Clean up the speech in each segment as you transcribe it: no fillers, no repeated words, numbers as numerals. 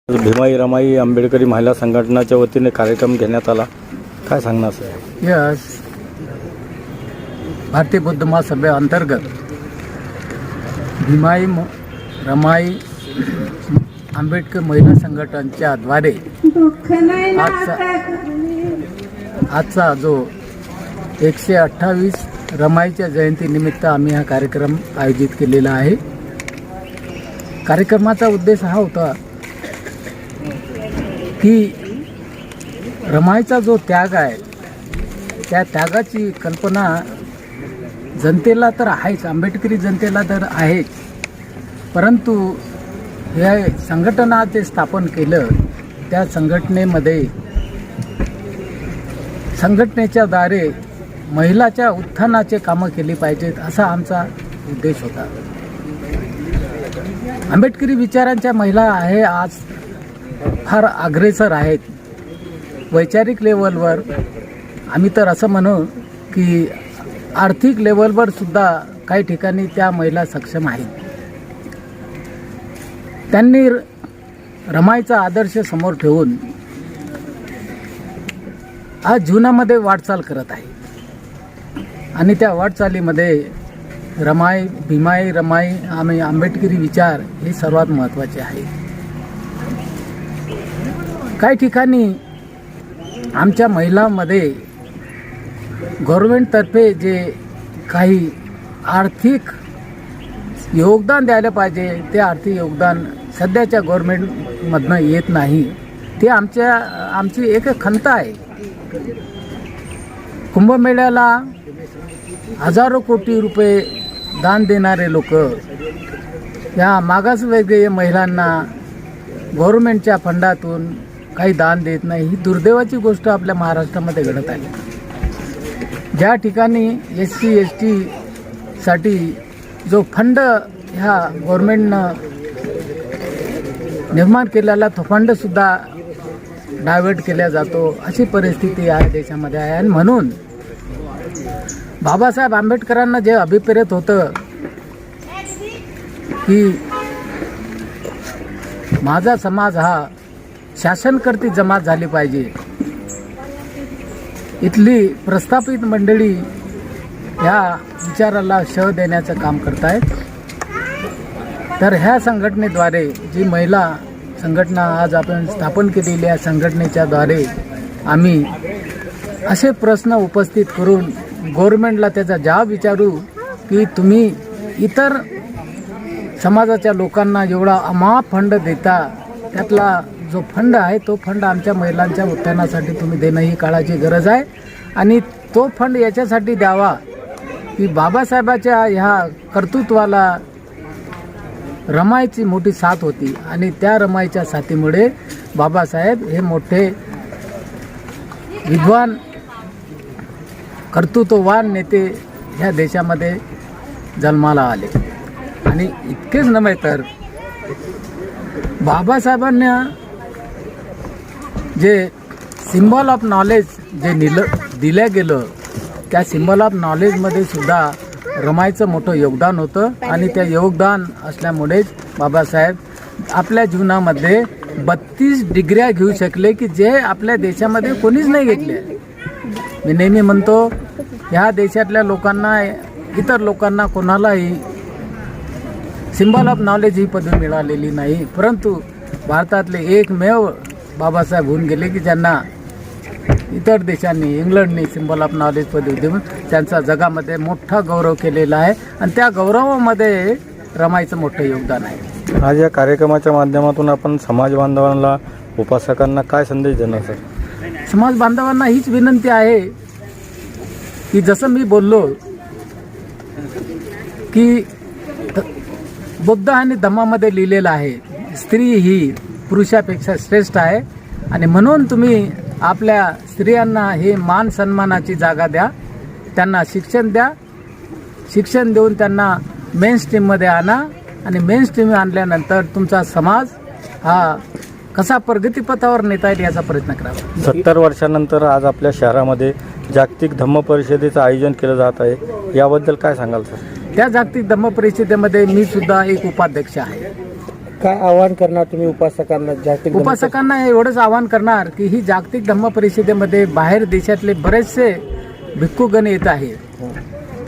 भीमाई रमाई आंबेडकरी महिला संघटनाच्या वतीने कार्यक्रम घेण्यात आला. काय सांगणार सर? यस, भारतीय बौद्ध महासभे अंतर्गत भीमाई रमाई आंबेडकर महिला संघटनाच्या द्वारे आजचा जो 128 रमाईच्या जयंतीनिमित्त आम्ही हा कार्यक्रम आयोजित केलेला आहे. कार्यक्रमाचा उद्देश हा होता की रमाईचा जो त्याग आहे त्या त्यागाची कल्पना जनतेला तर आहेच, आंबेडकरी जनतेला तर आहेच, परंतु हे संघटना जे स्थापन केलं त्या संघटनेच्या द्वारे महिलाच्या उत्थानाचे कामं केली पाहिजेत असा आमचा उद्देश होता. आंबेडकरी विचारांच्या महिला आहे आज फार अग्रेसर आहेत. वैचारिक लेवलवर आम्ही तर असं म्हणू की आर्थिक लेवलवर सुद्धा काही ठिकाणी त्या महिला सक्षम आहेत. त्यांनी रमाईचा आदर्श समोर ठेवून आज जीवनामध्ये वाटचाल करत आहे आणि त्या वाटचालीमध्ये भीमाई रमाई आणि आंबेडकरी विचार हे सर्वात महत्त्वाचे आहे. काही ठिकाणी आमच्या महिलांमध्ये गव्हर्नमेंटतर्फे जे काही आर्थिक योगदान द्यायला पाहिजे ते आर्थिक योगदान सध्याच्या गव्हर्नमेंटमधनं येत नाही. ते आमची एक खंत आहे. कुंभमेळ्याला हजारो कोटी रुपये दान देणारे लोक या मागासवर्गीय महिलांना गव्हर्नमेंटच्या फंडातून काही दान देत नाही. ही दुर्दैवाची गोष्ट आपल्या महाराष्ट्रामध्ये घडत आहे. ज्या ठिकाणी SC ST साठी जो फंड ह्या गव्हर्नमेंटनं निर्माण केलेला तो फंडसुद्धा डायव्हर्ट केला जातो अशी परिस्थिती या देशामध्ये आहे. आणि म्हणून बाबासाहेब आंबेडकरांना जे अभिप्रेत होतं की माझा समाज हा शासनकर्ती जमात झाली पाहिजे, इथली प्रस्थापित मंडळी ह्या विचाराला शह देण्याचं काम करतायत. तर ह्या संघटनेद्वारे जी महिला संघटना आज आपण स्थापन केलेली आहे संघटनेच्या द्वारे आम्ही असे प्रश्न उपस्थित करून गव्हर्नमेंटला त्याचा जाब विचारू की तुम्ही इतर समाजाच्या लोकांना एवढा अमाप फंड देता, त्यातला जो फंड आहे तो फंड आमच्या महिलांच्या उत्थानासाठी तुम्ही देणं ही काळाची गरज आहे. आणि तो फंड याच्यासाठी द्यावा की बाबासाहेबाच्या ह्या कर्तृत्वाला रमाईची मोठी साथ होती आणि त्या रमाईच्या साथीमुळे बाबासाहेब हे मोठे विद्वान कर्तृत्ववान नेते ह्या देशामध्ये जन्माला आले. आणि इतकेच नव्हे तर बाबासाहेबांना जे सिम्बॉल ऑफ नॉलेज जे दिलं गेलं त्या सिम्बॉल ऑफ नॉलेजमध्ये सुद्धा रमाईचं मोठं योगदान होतं. आणि त्या योगदान असल्यामुळेच बाबासाहेब आपल्या जीवनामध्ये 32 डिग्र्या घेऊ शकले की जे आपल्या देशामध्ये कोणीच नाही घेतले. मी नेहमी म्हणतो ह्या देशातल्या लोकांना इतर लोकांना कोणालाही सिम्बॉल ऑफ नॉलेज ही पदवी मिळालेली नाही, परंतु भारतातले एकमेव बाबासाहेब होऊन गेले की ज्यांना इतर देशांनी इंग्लंडने सिम्बॉल ऑफ नॉलेज पदवी देऊन त्यांचा जगामध्ये मोठा गौरव केलेला आहे. आणि त्या गौरवामध्ये रमाईचं मोठं योगदान आहे. आज या कार्यक्रमाच्या माध्यमातून आपण समाज बांधवांना उपासकांना काय संदेश देणार सर? समाज बांधवांना हीच विनंती आहे की जसं मी बोललो की बुद्ध आणि धम्मामध्ये लिहिलेलं आहे स्त्री ही पुरुषापेक्षा श्रेष्ठ आहे. आणि म्हणून तुम्ही आपल्या स्त्रियांना हे मान सन्मानाची जागा द्या, त्यांना शिक्षण द्या, शिक्षण देऊन त्यांना मेन स्ट्रीममध्ये आणा आणि मेन स्ट्रीम आणल्यानंतर तुमचा समाज हा कसा प्रगतीपथावर नेता येईल याचा प्रयत्न करावा. 70 वर्षानंतर आज आपल्या शहरामध्ये जागतिक धम्म परिषदेचं आयोजन केलं जात आहे, याबद्दल काय सांगाल सर? त्या जागतिक धम्म परिषदेमध्ये मी सुद्धा एक उपाध्यक्ष आहे. काय आवाहन करणार तुम्ही उपासकांना? जागतिक उपासकांना एवढंच आवाहन करणार की ही जागतिक धम्म परिषदेमध्ये बाहेर देशातले बरेचसे भिक्खूगण येत आहे.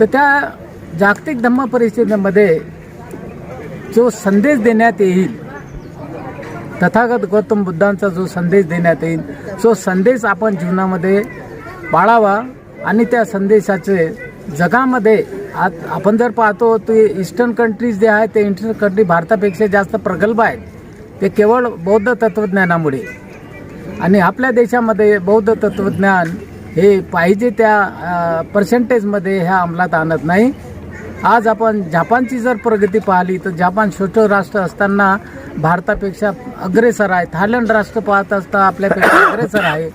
तर त्या जागतिक धम्म परिषदेमध्ये जो संदेश देण्यात येईल, तथागत गौतम बुद्धांचा जो संदेश देण्यात येईल, तो संदेश आपण जीवनामध्ये पाळावा आणि त्या संदेशाचे जगामध्ये आपण जर पाहतो ते ईस्टर्न कंट्रीज जे आहेत ते ईस्टर्न कंट्री भारतापेक्षा जास्त प्रगल्भ आहेत. ते केवळ बौद्ध तत्त्वज्ञानामुळे. आणि आपल्या देशामध्ये बौद्ध तत्त्वज्ञान हे पाहिजे त्या पर्सेंटेजमध्ये ह्या अंमलात आणत नाही. आज आपण जपानची जर प्रगती पाहिली तर जपान छोटं राष्ट्र असताना भारतापेक्षा अग्रेसर आहे. थायलंड राष्ट्र पाहत असता आपल्यापेक्षा अग्रेसर आहे.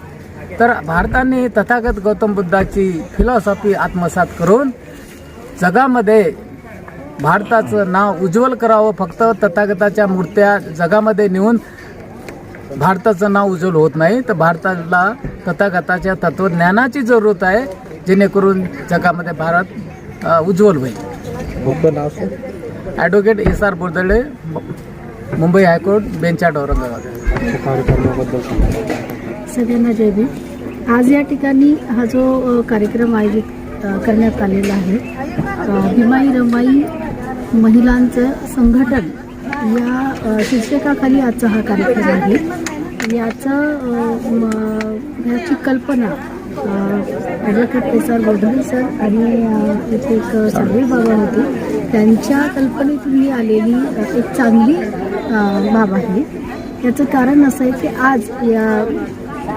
तर भारताने तथागत गौतम बुद्धाची फिलॉसॉफी आत्मसात करून जगामध्ये भारताचं नाव उज्ज्वल करावं. फक्त तथागताच्या मूर्त्या जगामध्ये नेऊन भारताचं नाव उज्ज्वल होत नाही, तर भारताला तथागताच्या तत्त्वज्ञानाची जरूरत आहे, जेणेकरून जगामध्ये भारत उज्ज्वल होईल. तुमचं नाव sir? Advocate SR Bordale, Mumbai high court, बेंचाट, औरंगाबाद. कार्यक्रमाबद्दल सगळ्यांना जय भीम. आज या ठिकाणी हा जो कार्यक्रम आयोजित करण्यात आलेला आहे, भीमाई रमाई महिलांचं संघटन या शीर्षकाखाली आजचा हा कार्यक्रम आहे. याची कल्पना ॲडव्होकेट SR बोरदळे सर आणि इथे एक सागरी बाबा होते, त्यांच्या कल्पनेतून ही आलेली एक चांगली बाब आहे. याचं कारण असं आहे की आज या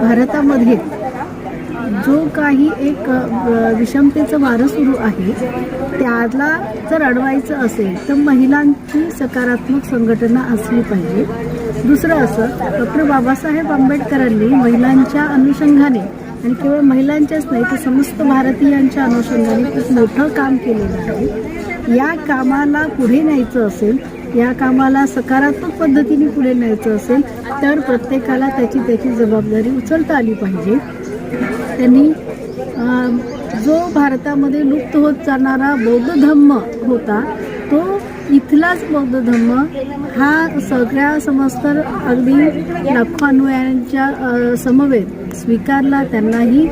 भारतामध्ये जो काही एक विषमतेचं वारं सुरू आहे त्याला जर अडवायचं असेल तर महिलांची सकारात्मक संघटना असली पाहिजे. दुसरं असं, डॉक्टर बाबासाहेब आंबेडकरांनी महिलांच्या अनुषंगाने आणि केवळ महिलांच्याच नाही तर समस्त भारतीयांच्या अनुषंगाने खूप मोठं काम केलेलं आहे. या कामाला पुढे न्यायचं असेल, या कामाला सकारात्मक पद्धतीने पुढे न्यायचं असेल तर प्रत्येकाला त्याची जबाबदारी उचलता आली पाहिजे. त्यांनी जो भारतामध्ये लुप्त होत जाणारा बौद्ध धम्म होता तो इथलाच बौद्ध धम्म हा सगळ्या समस्त अगदी लाखो अनुयायांच्या समवेत स्वीकारला, त्यांनाही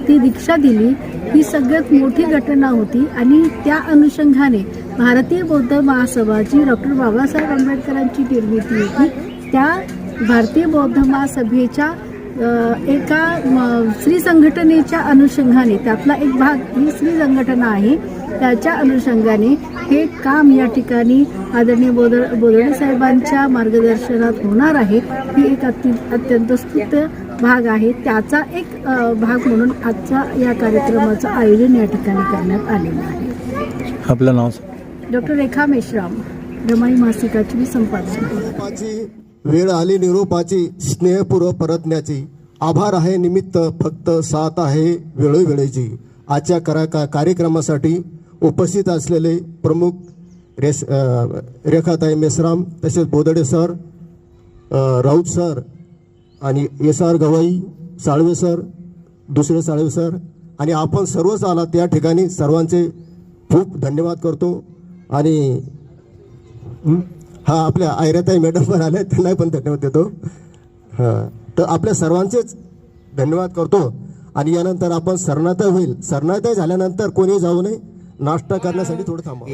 ती दीक्षा दिली. ही सगळ्यात मोठी घटना होती आणि त्या अनुषंगाने भारतीय बौद्ध महासभाची डॉक्टर बाबासाहेब आंबेडकरांची निर्मिती होती. त्या भारतीय बौद्ध महासभेच्या एका स्त्री संघटनेच्या अनुषंगाने त्यातला एक भाग ही स्त्री संघटना आहे, त्याच्या अनुषंगाने हे काम या ठिकाणी आदरणीय बोरदळे साहेबांच्या मार्गदर्शनात होणार आहे. ही एक अत्यंत स्तुत्य भाग आहे. त्याचा एक भाग म्हणून आजच्या या कार्यक्रमाचं आयोजन या ठिकाणी करण्यात आलेलं आहे. आपलं नाव? डॉक्टर रेखा मेश्राम, रमाई मासिकाची मी संपादक. वेळ आली निरोपाची, स्नेहपूर्व परतण्याची, आभार आहे निमित्त, फक्त साथ आहे वेळोवेळेची. आजच्या कार्यक्रमासाठी उपस्थित असलेले प्रमुख रेखाताई मेश्राम, तसेच बोदडे सर, राऊत सर आणि SR गवाई, साळवे सर, दुसरे साळवे सर आणि आपण सर्वच आला त्या ठिकाणी सर्वांचे खूप धन्यवाद करतो. आणि हा आपल्या आयराताई मॅडम पण आल्या, त्यांना पण धन्यवाद देतो. हां, तर आपल्या सर्वांचेच धन्यवाद करतो. आणि यानंतर आपण शरणार्थी होईल. शरणार्थी झाल्यानंतर कोणी जाऊ नये, नाश्ता करण्यासाठी थोडं थांबा.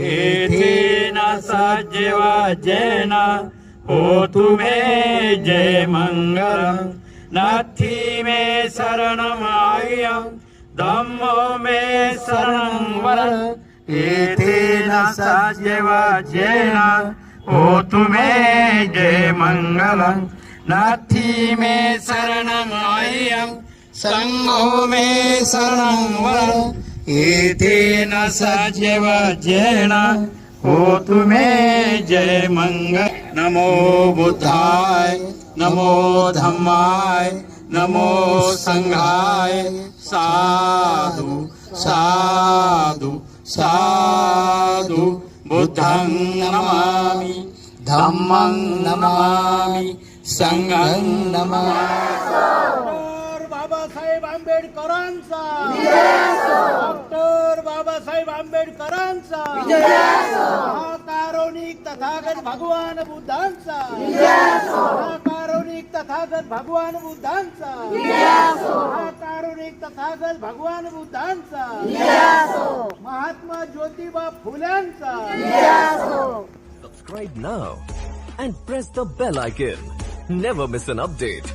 हो तुम्हे जय मंगल, नाथी में शरणम आयम, धम्मो में शरणम वरम, येथेन सजेवा जैना. हो तुम्हे जय मंगलम, नाथी में शरणम आयम, संघो में शरणम वरम, येथेन सजेवा जैना. हो तुम्हे जय मंगल. नमो बुद्धाय, नमो धम्माय, नमो संघाय. साधु साधु साधु. बुद्धं नमामि, धम्मं नमामि, संघं नमामि. डॉक्टर बाबासाहेब आंबेडकरांचा, डॉक्टर बाबासाहेब आंबेडकरांचा, महाकारुणिक तथागत भगवान बुद्धांचा कारुणिक तथागत भगवान बुद्धांचा कारुणिक तथागत भगवान बुद्धांचा Mahatma Jyotiba फुल्यांचा Subscribe now and press the bell icon. Never miss an update.